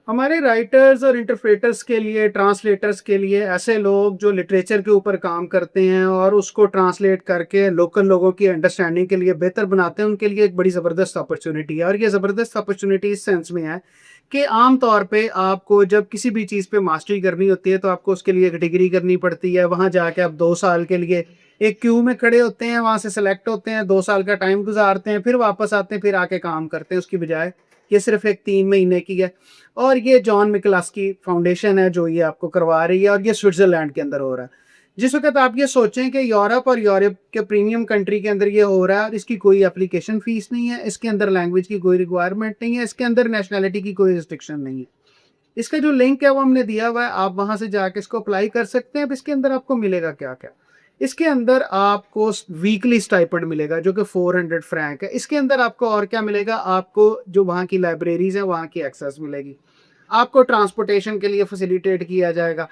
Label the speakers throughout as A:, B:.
A: हमारे राइटर्स और इंटरप्रेटर्स के लिए, ट्रांसलेटर्स के लिए, ऐसे लोग जो लिटरेचर के ऊपर काम करते हैं और उसको ट्रांसलेट करके लोकल लोगों की अंडरस्टैंडिंग के लिए बेहतर बनाते हैं, उनके लिए एक बड़ी ज़बरदस्त अपॉर्चुनिटी है। और ये ज़बरदस्त अपॉर्चुनिटी इस सेंस में है कि आम तौर पे आपको जब किसी भी चीज़ पे मास्टरी करनी होती है, तो आपको उसके लिए एक डिग्री करनी पड़ती है। वहाँ जाके आप 2 साल के लिए एक क्यू में खड़े होते हैं, वहाँ से सेलेक्ट होते हैं, 2 साल का टाइम गुज़ारते हैं, फिर वापस आते हैं, फिर आके काम करते हैं। उसकी बजाय ये सिर्फ़ एक 3 महीने की है। और ये जॉन मिकलास्की फाउंडेशन है जो ये आपको करवा रही है, और ये स्विट्ज़रलैंड के अंदर हो रहा है। जिस वक़्त आप ये सोचें कि यूरोप और यूरोप के प्रीमियम कंट्री के अंदर ये हो रहा है और इसकी कोई एप्लीकेशन फ़ीस नहीं है, इसके अंदर लैंग्वेज की कोई रिक्वायरमेंट नहीं है, इसके अंदर नेशनैलिटी की कोई रिस्ट्रिक्शन नहीं है। इसका जो लिंक है वो हमने दिया हुआ है, आप वहाँ से जाके इसको अप्लाई कर सकते हैं। अब इसके अंदर आपको मिलेगा क्या-क्या? इसके अंदर आपको वीकली स्टाइपेंड मिलेगा जो कि 400 फ्रैंक है। इसके अंदर आपको और क्या मिलेगा? आपको जो वहाँ की लाइब्रेरीज़ हैं, वहाँ की एक्सेस मिलेगी। आपको ट्रांसपोर्टेशन के लिए फैसिलिटेट किया जाएगा।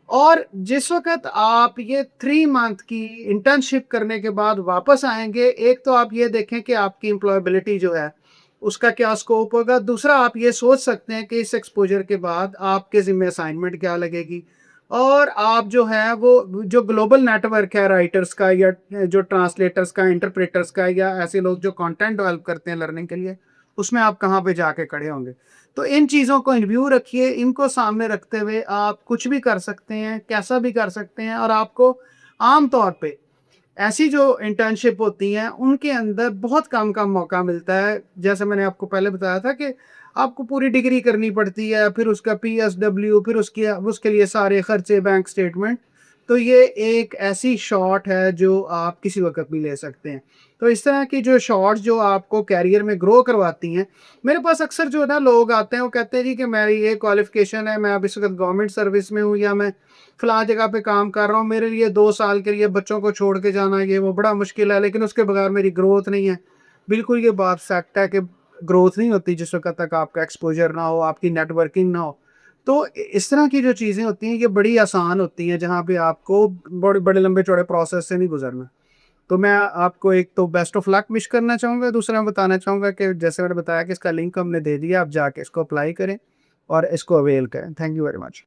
A: और जिस वक़्त आप ये 3 मंथ की इंटर्नशिप करने के बाद वापस आएँगे, एक तो आप ये देखें कि आपकी एम्प्लॉयबिलिटी जो है, उसका क्या स्कोप होगा। दूसरा, आप ये सोच सकते हैं कि इस एक्सपोज़र के बाद आपके ज़िम्मे असाइनमेंट क्या लगेगी। और आप जो है वो जो ग्लोबल नेटवर्क है राइटर्स का, या जो ट्रांसलेटर्स का, इंटरप्रेटर्स का, या ऐसे लोग जो कंटेंट डेवलप करते हैं लर्निंग के लिए, उसमें आप कहाँ पे जाके खड़े होंगे। तो इन चीज़ों को इन व्यू रखिए, इनको सामने रखते हुए आप कुछ भी कर सकते हैं, कैसा भी कर सकते हैं। और आपको आम तौर पे ऐसी जो इंटर्नशिप होती हैं, उनके अंदर बहुत कम-कम मौका मिलता है। जैसे मैंने आपको पहले बताया था कि आपको पूरी डिग्री करनी पड़ती है, फिर उसका पीएसडब्ल्यू, फिर उसकी उसके लिए सारे खर्चे, बैंक स्टेटमेंट। तो ये एक ऐसी शॉट है जो आप किसी वक़्त भी ले सकते हैं। तो इस तरह की जो शॉट्स जो आपको करियर में ग्रो करवाती हैं, मेरे पास अक्सर जो है ना लोग आते हैं, वो कहते हैं जी कि मेरी ये क्वालिफ़िकेशन है, मैं अब इस वक़्त गवर्नमेंट सर्विस में हूँ, या मैं फलाँ जगह पे काम कर रहा हूँ, मेरे लिए 2 साल के लिए बच्चों को छोड़ के जाना ये वो बड़ा मुश्किल है, लेकिन उसके बगैर मेरी ग्रोथ नहीं है। बिल्कुल ये बात फैक्ट है कि ग्रोथ नहीं होती जिस वक़्त तक आपका एक्सपोज़र ना हो, आपकी नेटवर्किंग ना हो। तो इस तरह की जो चीज़ें होती हैं, ये बड़ी आसान होती हैं, जहाँ पे आपको बड़े बड़े लंबे-चौड़े प्रोसेस से नहीं गुज़रना। तो मैं आपको एक तो बेस्ट ऑफ लक विश करना चाहूँगा, दूसरा मैं बताना चाहूँगा कि जैसे मैंने बताया कि इसका लिंक हमने दे दिया, आप जाके इसको अप्लाई करें और इसको अवेल करें। Thank you very much.